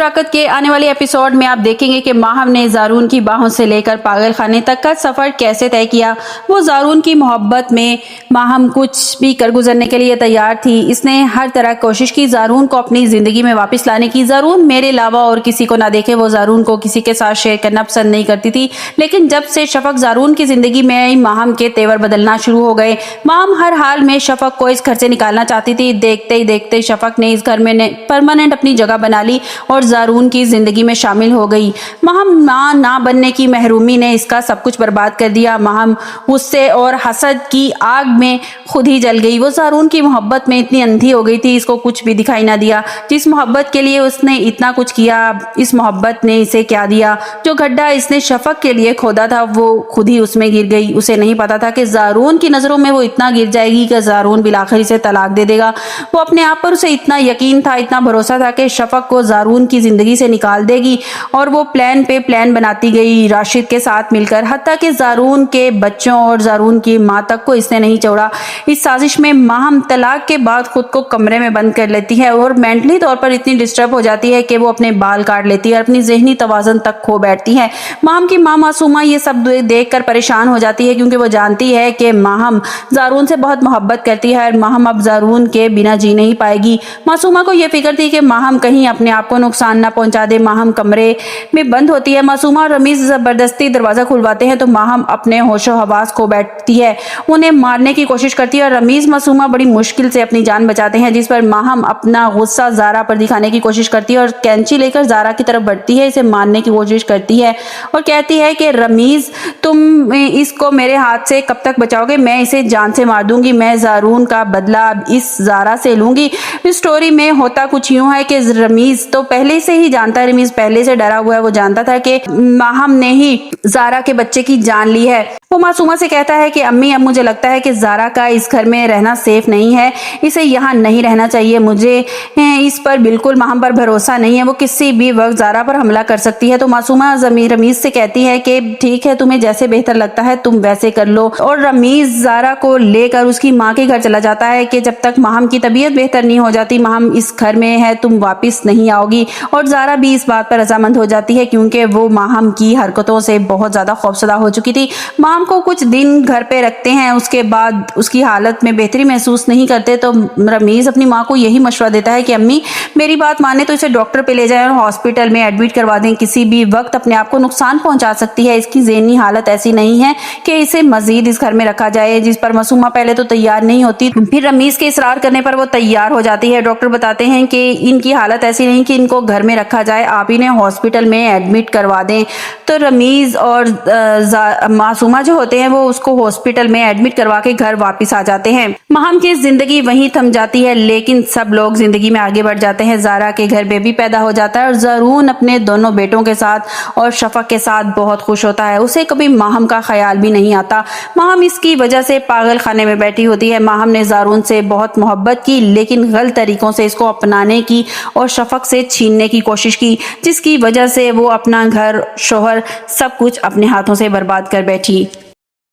शराकत के आने वाले एपिसोड में आप देखेंगे कि माहम ने ज़ारून की बाहों से लेकर पागल खाने तक का सफ़र कैसे तय किया। वो ज़ारून की मोहब्बत में माहम कुछ भी कर गुजरने के लिए तैयार थी। इसने हर तरह कोशिश की ज़ारून को अपनी ज़िंदगी में वापस लाने की। ज़ारून मेरे अलावा और किसी को ना देखे। वो ज़ारून को किसी के साथ शेयर करना पसंद नहीं करती थी, लेकिन जब से शफक ज़ारून की ज़िंदगी में आई, माहम के तेवर बदलना शुरू हो गए। माहम हर हाल में शफक को इस घर से निकालना चाहती थी। देखते ही देखते शफक ने इस घर में परमानेंट अपनी जगह बना ली और ज़ारून की जिंदगी में शामिल हो गई। माहम मां ना बनने की महरूमी ने इसका सब कुछ बर्बाद कर दिया। माहम गुस्से और हसद की आग में खुद ही जल गई। वो ज़ारून की मोहब्बत में इतनी अंधी हो गई थी, इसको कुछ भी दिखाई ना दिया। जिस मोहब्बत के लिए उसने इतना कुछ किया, इस मोहब्बत ने इसे क्या दिया। जो गड्ढा इसने शफक के लिए खोदा था वो खुद ही उसमें गिर गई। उसे नहीं पता था कि ज़ारून की नज़रों में वो इतना गिर जाएगी कि ज़ारून बिलाखिर इसे तलाक दे देगा। वो अपने आप पर उसे इतना यकीन था, इतना भरोसा था कि शफक को ज़ारून की जिंदगी से निकाल देगी, और वो प्लान पे प्लान बनाती गई राशिद के साथ मिलकर। हत्ता कि ज़ारून के बच्चों और ज़ारून की मां तक को इसने नहीं छोड़ा। इस साजिश में माहम तलाक के बाद खुद को कमरे में बंद कर लेती है और मेंटली तौर पर इतनी डिस्टर्ब हो जाती है कि वो अपने बाल काट लेती है और अपनी जहनी तवाज़ुन तक खो बैठती है। माहम की मां मासूमा ये सब देखकर परेशान हो जाती है, क्योंकि वो जानती है कि माहम ज़ारून से बहुत मोहब्बत करती है और माहम अब ज़ारून के बिना जी नहीं पाएगी। मासूमा को यह फिक्र थी कि माहम कहीं अपने आप को नुकसान ना पहुंचा दे। माहम कमरे में बंद होती है। मासूमा और रमीज जबरदस्ती दरवाजा खुलवाते हैं तो माहम अपने होशो हवास खो बैठती है। उन्हें मारने की कोशिश करती है और रमीज मासूमा बड़ी मुश्किल से अपनी जान बचाते हैं, जिस पर माहम अपना गुस्सा ज़ारा पर दिखाने की कोशिश करती है और कैंची लेकर ज़ारा की तरफ बढ़ती है, इसे मारने की कोशिश करती है और कहती है कि रमीज, तुम इसको मेरे हाथ से कब तक बचाओगे? मैं इसे जान से मार दूंगी। मैं ज़ारून का बदला अब इस ज़ारा से लूंगी। इस स्टोरी में होता कुछ यूं है कि रमीज तो पहले से ही जानता है, रमीज पहले से डरा हुआ है। वो जानता था कि माहम ने ही ज़ारा के बच्चे की जान ली है। वो मासूमा से कहता है कि अम्मी, अब मुझे लगता है कि ज़ारा का इस घर में रहना सेफ नहीं है, इसे यहाँ नहीं रहना चाहिए। मुझे इस पर बिल्कुल माहम पर भरोसा नहीं है, वो किसी भी वक्त ज़ारा पर हमला कर सकती है। तो मासूमा रमीज से कहती है कि ठीक है, तुम्हें जैसे बेहतर लगता है तुम वैसे कर लो। और रमीज ज़ारा को लेकर उसकी माँ के घर चला जाता है कि जब तक माहम की तबीयत बेहतर नहीं हो जाती, माहम इस घर में है, तुम वापस नहीं आओगी। और ज़ारा भी इस बात पर रजामंद हो जाती है, क्योंकि वो माहम की हरकतों से बहुत ज़्यादा खौफजदा हो चुकी थी। माहम को कुछ दिन घर पे रखते हैं, उसके बाद उसकी हालत में बेहतरी महसूस नहीं करते तो रमीज अपनी माँ को यही मशवरा देता है कि अम्मी, मेरी बात माने तो इसे डॉक्टर पे ले जाएं और हॉस्पिटल में एडमिट करवा दें। किसी भी वक्त अपने आप को नुकसान पहुंचा सकती है। इसकी ज़हनी हालत ऐसी नहीं है कि इसे मजीद इस घर में रखा जाए, जिस पर मासूमा पहले तो तैयार नहीं होती। फिर रमीज के इसरार करने पर वो तैयार हो जाती है। डॉक्टर बताते हैं कि इनकी हालत ऐसी नहीं कि इनको घर में रखा जाए, आप इन्हें हॉस्पिटल में एडमिट करवा दें। तो रमीज और मासूमा जो होते हैं वो उसको हॉस्पिटल में एडमिट करवा के घर वापस आ जाते हैं। माहम की जिंदगी वहीं थम जाती है, लेकिन सब लोग जिंदगी में आगे बढ़ जाते हैं। ज़ारा के घर बेबी पैदा हो जाता है और ज़ारून अपने दोनों बेटों के साथ और शफक के साथ बहुत खुश होता है। उसे कभी माहम का ख्याल भी नहीं आता। माहम इसकी वजह से पागल खाने में बैठी होती है। माहम ने ज़ारून से बहुत मोहब्बत की, लेकिन गलत तरीकों से इसको अपनाने की और शफक से छीनने की कोशिश की, जिसकी वजह से वो अपना घर, शोहर, सब कुछ अपने हाथों से बर्बाद कर बैठी।